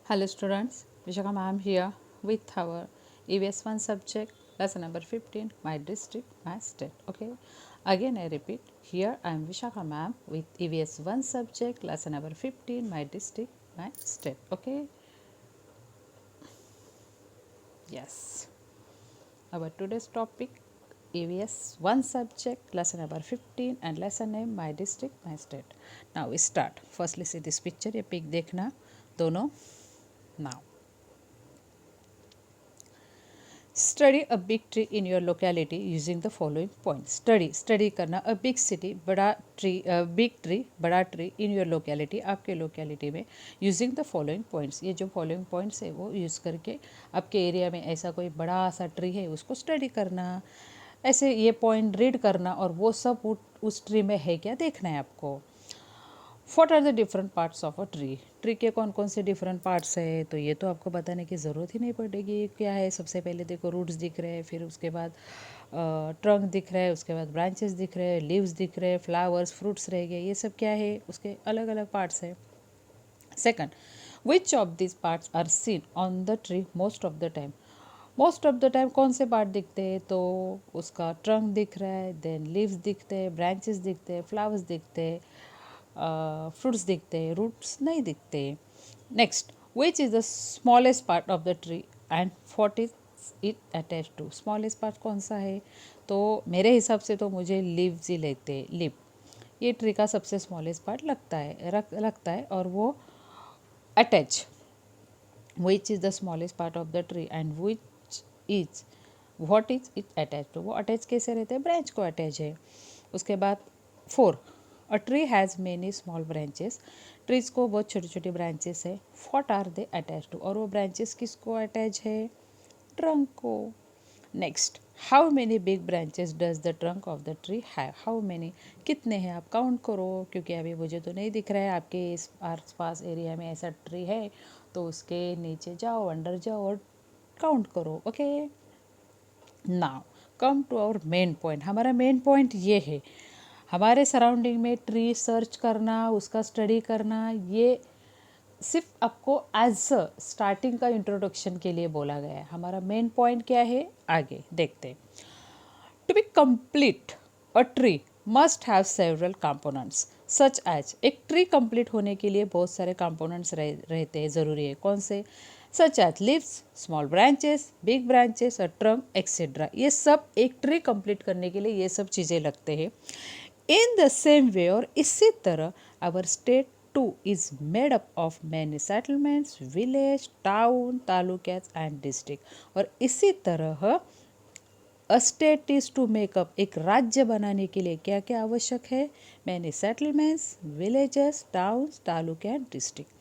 Hello students, Vishaka ma'am here with our EVS 1 subject, lesson number 15, my district, my state. Okay, again I repeat, here I am Vishaka ma'am with EVS 1 subject, lesson number 15, my district, my state. Okay, yes, our today's topic EVS 1 subject, lesson number 15 and lesson name my district, my state. Now we start. Firstly see this picture, ये pick देखना दोनों. Now study a big tree in your locality using the following point. Study करना a big city बड़ा tree, big tree बड़ा tree in your locality आपके locality में using the following points. ये जो फॉलोइंग पॉइंट्स है वो यूज़ करके आपके एरिया में ऐसा कोई बड़ा सा ट्री है उसको स्टडी करना. ऐसे ये पॉइंट रीड करना और वो सब उस ट्री में है क्या देखना है आपको. What are the different parts of a tree. Tree के कौन कौन से डिफरेंट पार्ट्स है तो ये तो आपको बताने की ज़रूरत ही नहीं पड़ेगी. क्या है, सबसे पहले देखो रूट्स दिख रहे हैं, फिर उसके बाद ट्रंक दिख रहा है, उसके बाद ब्रांचेस दिख रहे हैं, लीव्स दिख रहे हैं, फ्लावर्स फ्रूट्स रह गए, ये सब क्या है उसके अलग अलग पार्ट्स है. Second, which of this parts are seen on the tree most of the time. Most of the time कौन से पार्ट दिखते हैं तो उसका ट्रंक दिख रहा है, देन लीव्स दिखते हैं, ब्रांचेस दिखते हैं, फ्लावर्स दिखते हैं, फ्रूट्स दिखते हैं, रूट्स नहीं दिखते. Next, which is the smallest part of the tree and what is it attach to. Smallest part कौन सा है तो मेरे हिसाब से तो मुझे लीव्स ही लेते हैं. लीव ये ट्री का सबसे स्मॉलेस्ट पार्ट लगता है और वो attach. Which is the smallest part of the tree and which is what is it attach to. वो अटैच कैसे रहते हैं, ब्रांच को अटैच है. उसके बाद 4, a tree has many small branches. Trees को बहुत छोटी छोटी ब्रांचेस है. What are they attach to. और वो ब्रांचेस किसको अटैच है, ट्रंक को. Next, how many big branches does the trunk of the tree have. How many कितने हैं आप काउंट करो, क्योंकि अभी मुझे तो नहीं दिख रहा है. आपके इस आस पास एरिया में ऐसा ट्री है तो उसके नीचे जाओ, अंडर जाओ और काउंट करो. Okay, now come to our main point. हमारा मेन पॉइंट ये है, हमारे सराउंडिंग में ट्री सर्च करना, उसका स्टडी करना, ये सिर्फ आपको एज अ स्टार्टिंग का इंट्रोडक्शन के लिए बोला गया है. हमारा मेन पॉइंट क्या है आगे देखते हैं. To be complete a tree must have several components such as. एक ट्री कंप्लीट होने के लिए बहुत सारे कंपोनेंट्स रहते हैं, ज़रूरी है. कौन से, such as leaves, small branches, big branches और ट्रंक एक्सेट्रा. ये सब एक ट्री कंप्लीट करने के लिए ये सब चीज़ें लगते हैं. इन द सेम वे, और इसी तरह our state too is made up of many settlements, village, town, तालुक्यास एंड डिस्ट्रिक्ट. और इसी तरह a state is to make up, एक राज्य बनाने के लिए क्या क्या आवश्यक है, many settlements, villages, towns, taluk and district.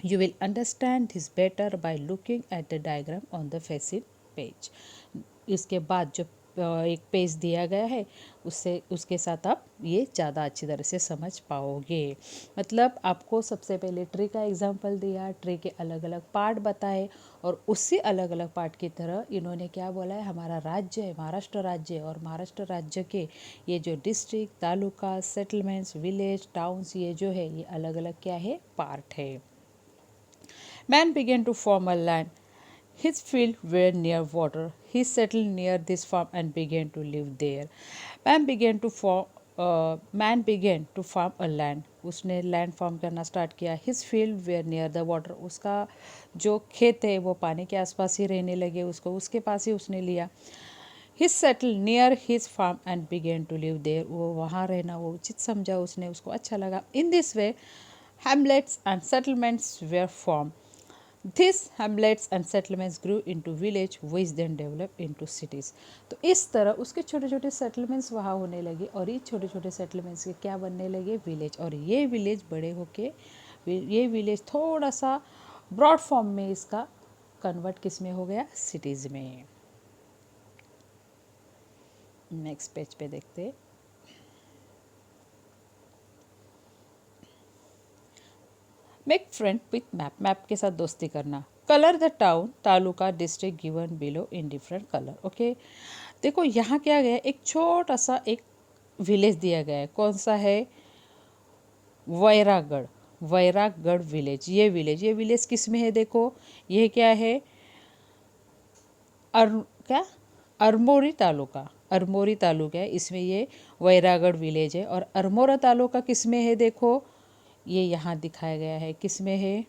You will understand this better by looking at the diagram on the facing page. इसके बाद जो एक पेज दिया गया है उससे उसके साथ आप ये ज़्यादा अच्छी तरह से समझ पाओगे. मतलब आपको सबसे पहले ट्री का एग्जांपल दिया, ट्री के अलग अलग पार्ट बताए और उसी अलग अलग पार्ट की तरह इन्होंने क्या बोला है, हमारा राज्य है महाराष्ट्र राज्य है और महाराष्ट्र राज्य के ये जो district, taluka, settlements, village, towns, ये जो है ये अलग अलग क्या है, पार्ट है. Man began to farm a land. His fields were near water. He settled near this farm and began to live there. Man began to farm a land. उसने लैंड फार्म करना स्टार्ट किया. His field were near the water. उसका जो खेत है वो पानी के आसपास ही रहने लगे, उसको उसके पास ही उसने लिया. He settle near his farm and began to live there. वो वहाँ रहना वो उचित समझा उसने, उसको अच्छा लगा. In this way hamlets and settlements were formed. These hamlets and settlements grew into village which then developed into cities. तो इस तरह उसके छोटे छोटे सेटलमेंट्स वहाँ होने लगे और ये छोटे छोटे सेटलमेंट्स के क्या बनने लगे, विलेज. और ये विलेज बड़े होके ये विलेज थोड़ा सा ब्रॉड फॉर्म में इसका कन्वर्ट किस में हो गया, सिटीज़ में. नेक्स्ट पेज पे देखते हैं. Make friend with map. Map के साथ दोस्ती करना. Colour the town, taluka, district given below in different colour. Okay, देखो यहाँ क्या गया, एक छोटा सा एक विलेज दिया गया है. कौन सा है, वैरागढ़. वैरागढ़ विलेज, ये विलेज किस में है देखो, ये क्या है, क्या अरमोरी तालुका, अरमोरी तालुका है, इसमें ये वैरागढ़ विलेज है। और अरमोरा तालुका किस में है देखो, ये यहाँ दिखाया गया है, किस में है,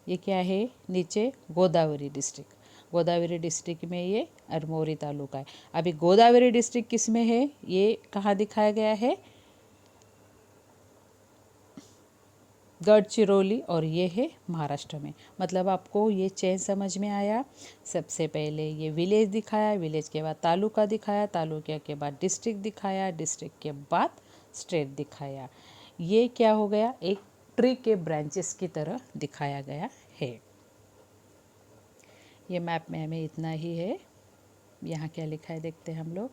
ये क्या है, नीचे गोदावरी डिस्ट्रिक्ट, गोदावरी डिस्ट्रिक्ट में ये अरमोरी तालुका है। अभी गोदावरी डिस्ट्रिक्ट किस में है, ये कहाँ दिखाया गया है, गढ़चिरौली, और ये है महाराष्ट्र में। मतलब आपको ये चेन समझ में आया। सबसे पहले ये विलेज दिखाया, विलेज के बाद तालुका दिखाया, तालुका के बाद डिस्ट्रिक्ट दिखाया, डिस्ट्रिक्ट के बाद स्टेट दिखाया। ये क्या हो गया, एक ट्री के ब्रांचेस की तरह दिखाया गया है। ये मैप में हमें इतना ही है। यहाँ क्या लिखा है देखते हैं हम लोग।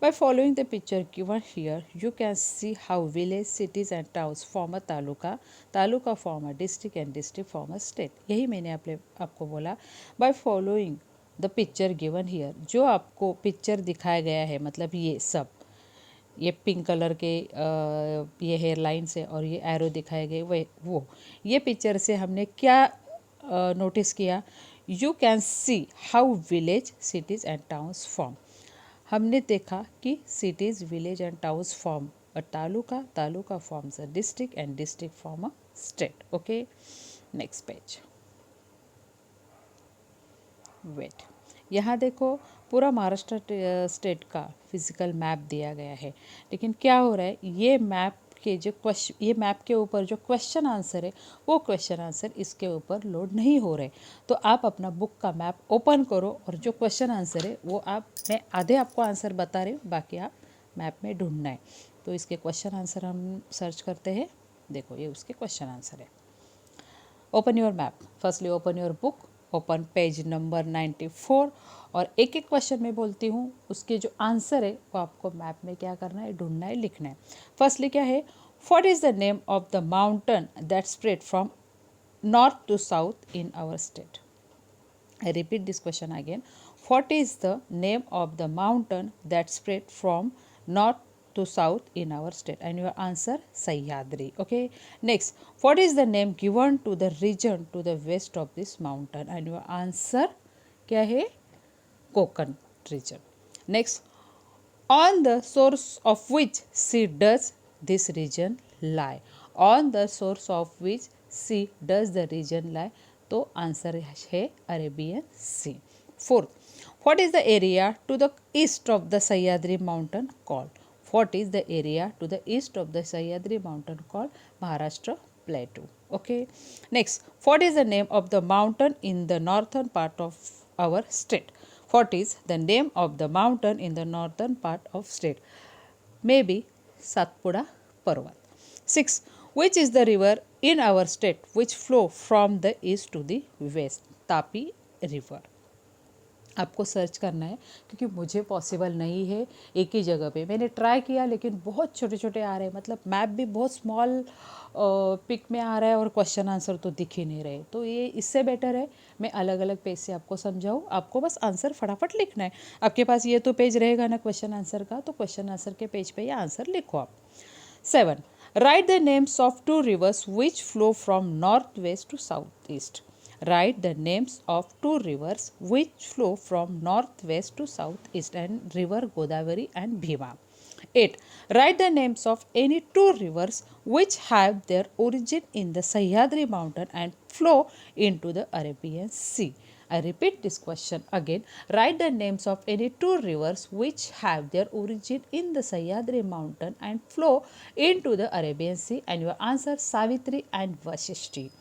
By following the picture given here, you can see how village, cities and towns form a taluka, taluka form a district and district form a state. यही मैंने आपको बोला। By following the picture given here, जो आपको picture दिखाया गया है, मतलब ये सब, ये पिंक कलर के ये हेयर लाइन से और ये एरो दिखाए गए वो ये पिक्चर से हमने क्या नोटिस किया, you can see how village, cities and towns form. हमने देखा कि cities, village and towns form a taluka, taluka forms a district and district form a state. Okay, next page. Wait, यहाँ देखो पूरा महाराष्ट्र स्टेट का physical map दिया गया है, लेकिन क्या हो रहा है, ये मैप के जो क्वेश्चन, ये मैप के ऊपर जो क्वेश्चन आंसर है, वो क्वेश्चन आंसर इसके ऊपर लोड नहीं हो रहे। तो आप अपना बुक का मैप ओपन करो और जो क्वेश्चन आंसर है वो मैं आधे आपको आंसर बता रही हूँ, बाकी आप मैप में ढूंढना है। तो इसके क्वेश्चन आंसर हम सर्च करते हैं। देखो ये उसके क्वेश्चन आंसर है। Open your map, firstly open your book, open page number 94 और एक एक क्वेश्चन में बोलती हूँ, उसके जो आंसर है वो आपको मैप में क्या करना है, ढूंढना है, लिखना है। फर्स्टली क्या है, what is the name of the mountain that spread from north to south in our state. I repeat this question again. What is the name of the mountain that spread from north to south in our state? And your answer, Sahyadri. Okay. Next, what is the name given to the region to the west of this mountain? And your answer, क्या है, Konkan region. Next, on the source of which sea does this region lie? On the source of which sea does the region lie? तो answer है Arabian sea. Fourth, what is the area to the east of the Sahyadri mountain called? What is the area to the east of the Sahyadri mountain called? Maharashtra plateau. Okay, next, what is the name of the mountain in the northern part of our state? What is the name of the mountain in the northern part of state? Maybe Satpura Parvat. 6. Which is the river in our state which flow from the east to the west? Tapi river. आपको search करना है, क्योंकि मुझे possible नहीं है एक ही जगह पे। मैंने ट्राई किया लेकिन बहुत छोटे छोटे आ रहे हैं, मतलब मैप भी बहुत स्मॉल पिक में आ रहा है और क्वेश्चन आंसर तो दिख ही नहीं रहे। तो ये इससे बेटर है मैं अलग अलग पेज से आपको समझाऊँ, आपको बस आंसर फटाफट लिखना है। आपके पास ये तो पेज रहेगा ना क्वेश्चन आंसर का, तो क्वेश्चन आंसर के पेज पे ये आंसर लिखो आप। 7. Write the names of 2 rivers which flow from northwest to southeast. Write the names of 2 rivers which flow from northwest to southeast, and river Godavari and Bhima. 8. Write the names of any 2 rivers which have their origin in the Sahyadri mountain and flow into the Arabian Sea. I repeat this question again. Write the names of any 2 rivers which have their origin in the Sahyadri mountain and flow into the Arabian Sea, and your answer, Savitri and Vashishti.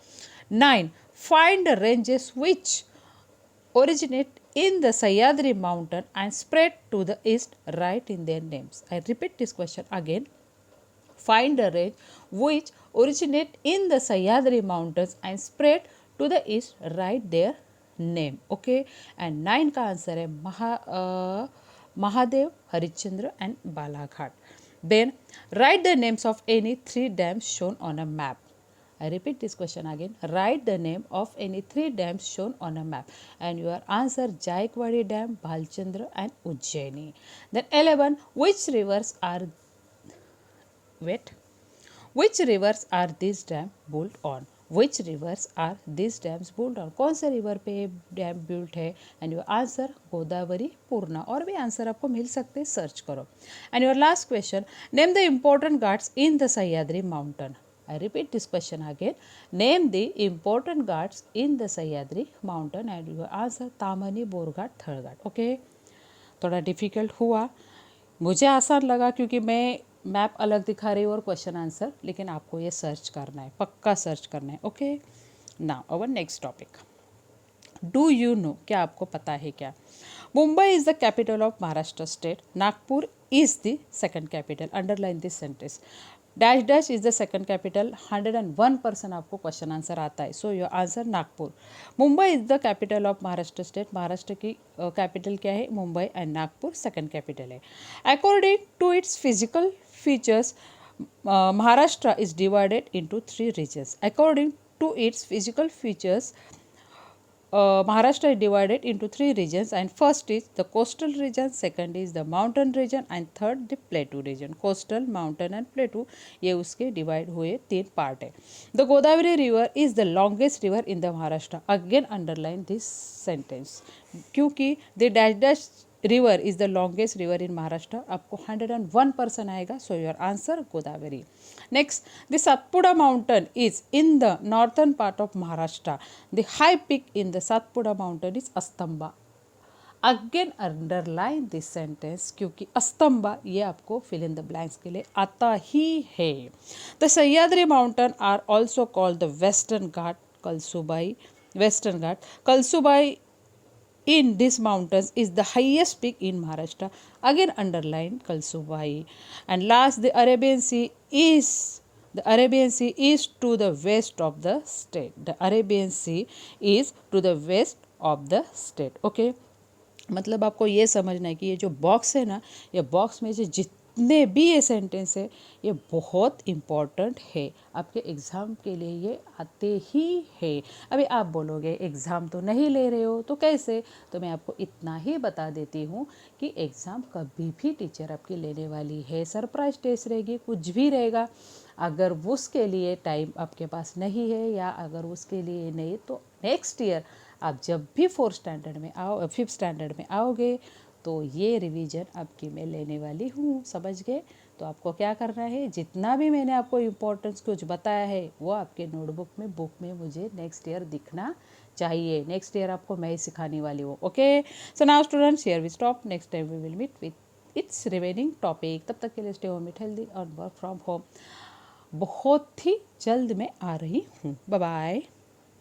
9. Find the ranges which originate in the Sahyadri mountain and spread to the east. Write in their names. I repeat this question again. Find the range which originate in the Sahyadri mountains and spread to the east. Write their name. Okay, and 9 का answer है Mahadev, Harishchandra and Balaghat. Then write the names of any 3 dams shown on a map. I repeat this question again. Write the name of any 3 dams shown on a map, and your answer, Jaikwadi Dam, Bhalchandra and Ujjaini. Then 11, which rivers are which rivers are this dam built on, which rivers are this dams built on, कौन से river पे dam built है, and your answer Godavari, Purna, और भी answer आपको मिल सकते हैं, सर्च करो। And your last question, name the important ghats in the Sahyadri mountain. I repeat this question again. Name the important ghats in the Sahyadri mountain and your answer Tamhini, Borghat, Thalghat. Okay, थोड़ा difficult हुआ, मुझे आसान लगा क्योंकि मैं मैप अलग दिखा रही हूँ और क्वेश्चन आंसर, लेकिन आपको ये सर्च करना है, पक्का सर्च करना है। Okay, now our next topic, do you know, क्या आपको पता है क्या? Mumbai is the capital of Maharashtra state, Nagpur is the second capital, underline this sentence, dash dash is the second capital, 101% आपको क्वेश्चन आंसर आता है, so your answer Nagpur. Mumbai is the capital of Maharashtra state, Maharashtra की capital क्या है? Mumbai, and Nagpur second capital है। According to its physical features, Maharashtra is divided into 3 regions. According to its physical features, Maharashtra is divided into 3 regions, and first is the coastal region, second is the mountain region, and third the plateau region. Coastal, mountain and plateau, ये उसके divide हुए 3 part है। The Godavari river is the longest river in the Maharashtra. Again underline this sentence, क्योंकि the dash dash river is the longest river in Maharashtra, आपको 101% आएगा, so your answer Godavari. Next, the Satpura mountain is in the northern part of Maharashtra, the high peak in the Satpura mountain is Astamba. Again underline this sentence, क्योंकि अस्तंबा ये आपको fill in the blanks के लिए आता ही है। The Sahyadri mountain are also called the Western Ghat, Kalsubai, Western Ghat, Kalsubai in these mountains is the highest peak in Maharashtra. Again underline Kalsubai. And last, the Arabian Sea is to the west of the state. The Arabian Sea is to the west of the state. Okay, मतलब आपको ये समझना है कि ये जो box है ना, ये बॉक्स में जो जितने भी ये सेंटेंस है, ये बहुत इम्पॉर्टेंट है, आपके एग्ज़ाम के लिए ये आते ही है। अभी आप बोलोगे एग्ज़ाम तो नहीं ले रहे हो, तो कैसे? तो मैं आपको इतना ही बता देती हूँ कि एग्ज़ाम कभी भी टीचर आपकी लेने वाली है, सरप्राइज टेस्ट रहेगी, कुछ भी रहेगा। अगर उसके लिए टाइम आपके पास नहीं है, या अगर उसके लिए नहीं, तो नेक्स्ट ईयर आप जब भी 5th स्टैंडर्ड में आओगे, तो ये रिवीजन आपकी मैं लेने वाली हूँ, समझ गए? तो आपको क्या करना है, जितना भी मैंने आपको इम्पोर्टेंस कुछ बताया है, वो आपके नोटबुक में, बुक में मुझे नेक्स्ट ईयर दिखना चाहिए। नेक्स्ट ईयर आपको मैं ही सिखाने वाली हूँ। Okay, so now students, here we stop, next time we will meet with its remaining topic. तब तक के लिए स्टे होम, इट हेल्दी और वर्क फ्रॉम होम। बहुत ही जल्द मैं आ रही हूँ। Bye bye.